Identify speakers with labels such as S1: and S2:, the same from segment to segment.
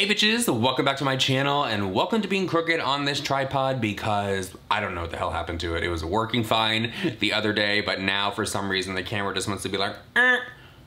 S1: Hey bitches, welcome back to my channel and welcome to being crooked on this tripod because I don't know what the hell happened to it. It was working fine the other day, but now for some reason the camera just wants to be like,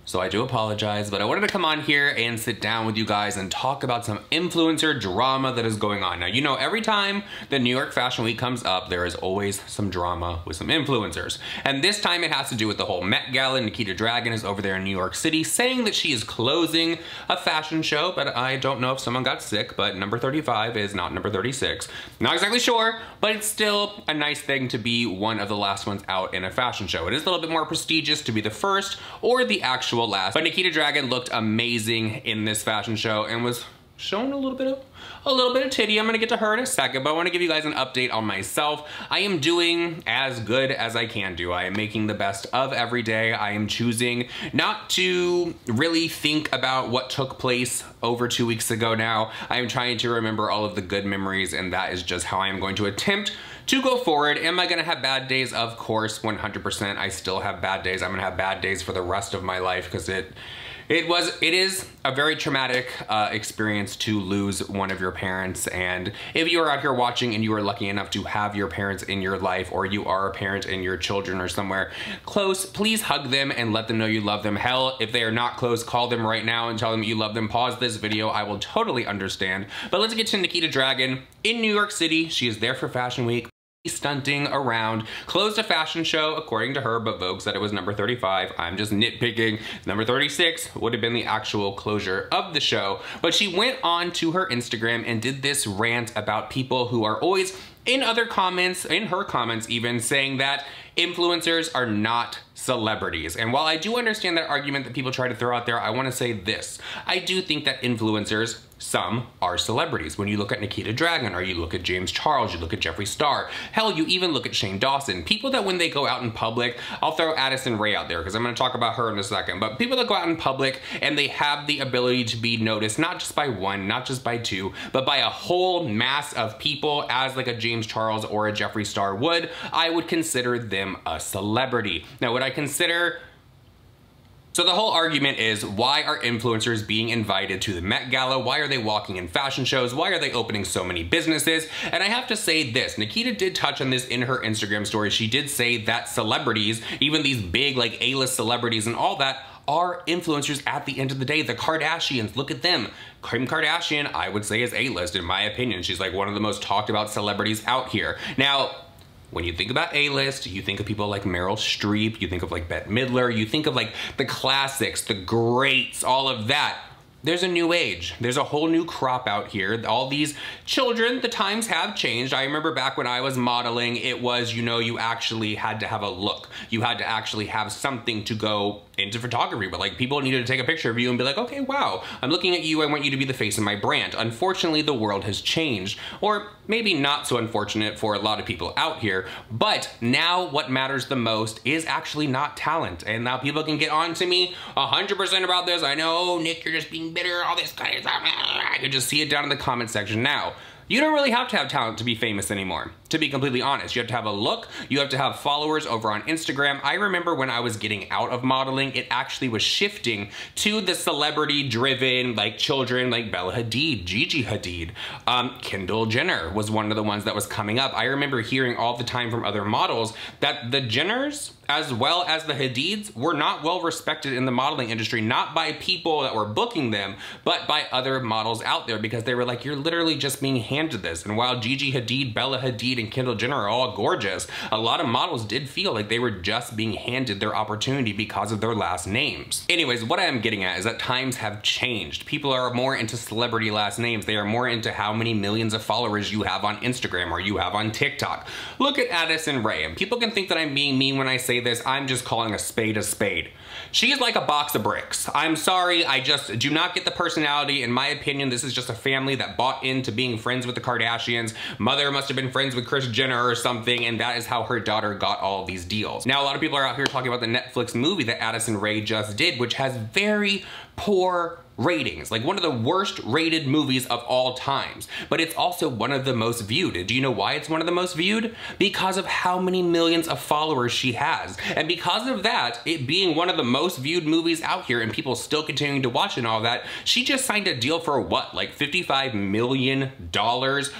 S1: So I do apologize, but I wanted to come on here and sit down with you guys and talk about some influencer drama that is going on. Now, you know, every time the New York Fashion Week comes up, there is always some drama with some influencers. And this time it has to do with the whole Met Gala. Nikita Dragun is over there in New York City saying that she is closing a fashion show, but I don't know if someone got sick, but number 35 is not number 36. Not exactly sure, but it's still a nice thing to be one of the last ones out in a fashion show. It is a little bit more prestigious to be the first or the actual last. But Nikita Dragun looked amazing in this fashion show and was showing a little bit of titty. I'm gonna get to her in a second, but I wanna give you guys an update on myself. I am doing as good as I can do. I am making the best of every day. I am choosing not to really think about what took place over 2 weeks ago now. I am trying to remember all of the good memories, and that is just how I am going to attempt to go forward. Am I gonna have bad days? Of course, 100%. I still have bad days. I'm gonna have bad days for the rest of my life because it is a very traumatic experience to lose one of your parents. And if you are out here watching and you are lucky enough to have your parents in your life, or you are a parent and your children are somewhere close, please hug them and let them know you love them. Hell, if they are not close, call them right now and tell them you love them. Pause this video. I will totally understand. But let's get to Nikita Dragun in New York City. She is there for Fashion Week, stunting around, closed a fashion show according to her, but Vogue said it was number 35. I'm just nitpicking. Number 36 would have been the actual closure of the show. But she went on to her Instagram and did this rant about people who are always in her comments even, saying that influencers are not celebrities. And while I do understand that argument that people try to throw out there, I want to say this. I do think that influencers, some are celebrities. When you look at Nikita Dragun, or you look at James Charles, you look at Jeffree Star, hell, you even look at Shane Dawson. People that when they go out in public, I'll throw Addison Rae out there because I'm going to talk about her in a second, but people that go out in public and they have the ability to be noticed, not just by one, not just by two, but by a whole mass of people, as like a James Charles or a Jeffree Star would, I would consider them a celebrity. Now, would I consider... So the whole argument is, why are influencers being invited to the Met Gala? Why are they walking in fashion shows? Why are they opening so many businesses? And I have to say this, Nikita did touch on this in her Instagram story. She did say that celebrities, even these big like A-list celebrities and all that, are influencers at the end of the day. The Kardashians, look at them. Kim Kardashian, I would say, is A-list in my opinion. She's like one of the most talked about celebrities out here. Now, when you think about A-list, you think of people like Meryl Streep, you think of like Bette Midler, you think of like the classics, the greats, all of that. There's a new age. There's a whole new crop out here. All these children, the times have changed. I remember back when I was modeling, it was, you know, you actually had to have a look. You had to actually have something to go into photography, but like people needed to take a picture of you and be like, okay, wow, I'm looking at you. I want you to be the face of my brand. Unfortunately, the world has changed, or maybe not so unfortunate for a lot of people out here. But now what matters the most is actually not talent. And now people can get on to me 100% about this. I know, Nick, you're just being bitter, all this kind of stuff. I could just see it down in the comment section. Now, you don't really have to have talent to be famous anymore, to be completely honest. You have to have a look, you have to have followers over on Instagram. I remember when I was getting out of modeling, it actually was shifting to the celebrity-driven, like children like Bella Hadid, Gigi Hadid. Kendall Jenner was one of the ones that was coming up. I remember hearing all the time from other models that the Jenners, as well as the Hadids, were not well respected in the modeling industry, not by people that were booking them, but by other models out there, because they were like, you're literally just being handed this. And while Gigi Hadid, Bella Hadid, and Kendall Jenner are all gorgeous, a lot of models did feel like they were just being handed their opportunity because of their last names. Anyways, what I am getting at is that times have changed. People are more into celebrity last names. They are more into how many millions of followers you have on Instagram or you have on TikTok. Look at Addison Rae, and people can think that I'm being mean when I say this. I'm just calling a spade a spade. She is like a box of bricks. I'm sorry, I just do not get the personality. In my opinion, this is just a family that bought into being friends with the Kardashians. Mother must have been friends with Kris Jenner or something, and that is how her daughter got all these deals. Now, a lot of people are out here talking about the Netflix movie that Addison Rae just did, which has very poor ratings, like one of the worst rated movies of all times. But it's also one of the most viewed. Do you know why it's one of the most viewed? Because of how many millions of followers she has. And because of that, it being one of the most viewed movies out here and people still continuing to watch and all that, she just signed a deal for what, like $55 million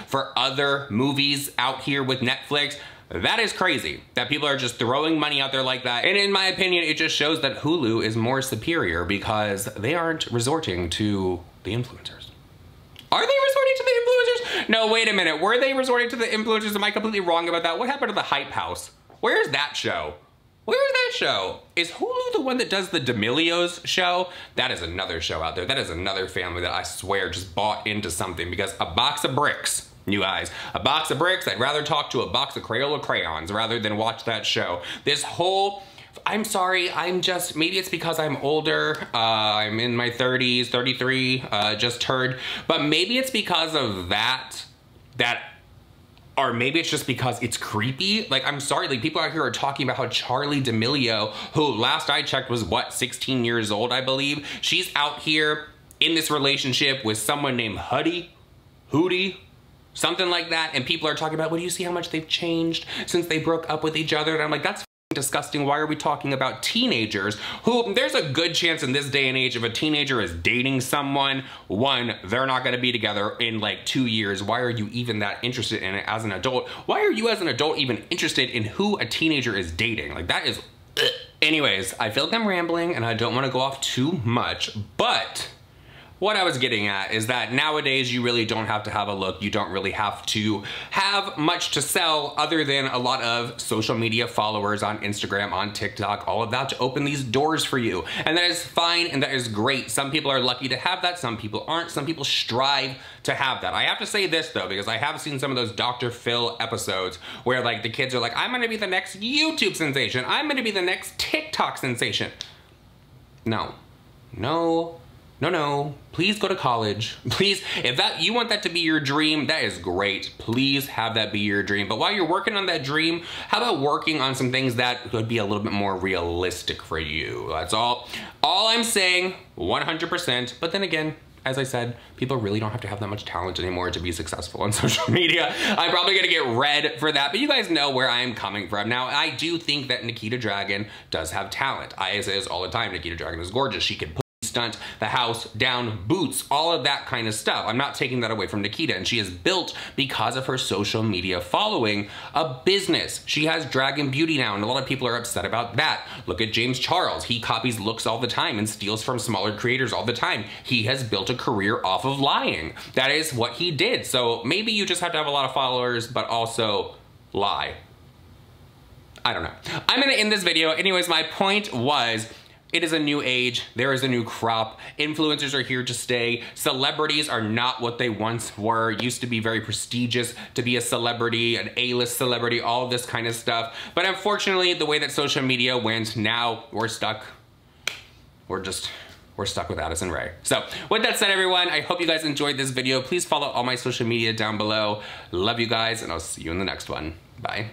S1: for other movies out here with Netflix? That is crazy that people are just throwing money out there like that. And in my opinion, it just shows that Hulu is more superior because they aren't resorting to the influencers. Are they resorting to the influencers? No, wait a minute. Were they resorting to the influencers? Am I completely wrong about that? What happened to the Hype House? Where's that show? Where's that show? Is Hulu the one that does the D'Amelio's show? That is another show out there. That is another family that I swear just bought into something, because a box of bricks, you guys, a box of bricks, I'd rather talk to a box of Crayola crayons rather than watch that show. This whole, I'm sorry, maybe it's because I'm older, I'm in my 30s, 33, just turned, but maybe it's because of that, or maybe it's just because it's creepy. Like, I'm sorry, like people out here are talking about how Charli D'Amelio, who last I checked was what, 16 years old, I believe, she's out here in this relationship with someone named Hootie, something like that, and people are talking about, well, do you see how much they've changed since they broke up with each other? And I'm like, that's disgusting. Why are we talking about teenagers who, there's a good chance in this day and age if a teenager is dating someone, one, they're not going to be together in like 2 years. Why are you even that interested in it as an adult? Why are you as an adult even interested in who a teenager is dating? Like, that is ugh. Anyways, I feel like I'm rambling and I don't want to go off too much, but what I was getting at is that nowadays you really don't have to have a look. You don't really have to have much to sell other than a lot of social media followers on Instagram, on TikTok, all of that to open these doors for you. And that is fine and that is great. Some people are lucky to have that. Some people aren't. Some people strive to have that. I have to say this though, because I have seen some of those Dr. Phil episodes where like the kids are like, I'm gonna be the next YouTube sensation. I'm gonna be the next TikTok sensation. No, no. No, please go to college. Please, if you want that to be your dream, that is great. Please have that be your dream. But while you're working on that dream, how about working on some things that could be a little bit more realistic for you? That's all I'm saying, 100%. But then again, as I said, people really don't have to have that much talent anymore to be successful on social media. I'm probably gonna get red for that, but you guys know where I am coming from. Now, I do think that Nikita Dragun does have talent. I say this all the time, Nikita Dragun is gorgeous. She could stunt the house down, boots, all of that kind of stuff. I'm not taking that away from Nikita, and she has built, because of her social media following, a business. She has Dragun Beauty now, and a lot of people are upset about that. Look at James Charles. He copies looks all the time and steals from smaller creators all the time. He has built a career off of lying. That is what he did. So maybe you just have to have a lot of followers, but also lie. I don't know. I'm gonna end this video. Anyways, my point was, it is a new age. There is a new crop. Influencers are here to stay. Celebrities are not what they once were. It used to be very prestigious to be a celebrity, an A-list celebrity, all of this kind of stuff. But unfortunately, the way that social media went, now we're stuck. We're stuck with Addison Rae. So with that said, everyone, I hope you guys enjoyed this video. Please follow all my social media down below. Love you guys, and I'll see you in the next one. Bye.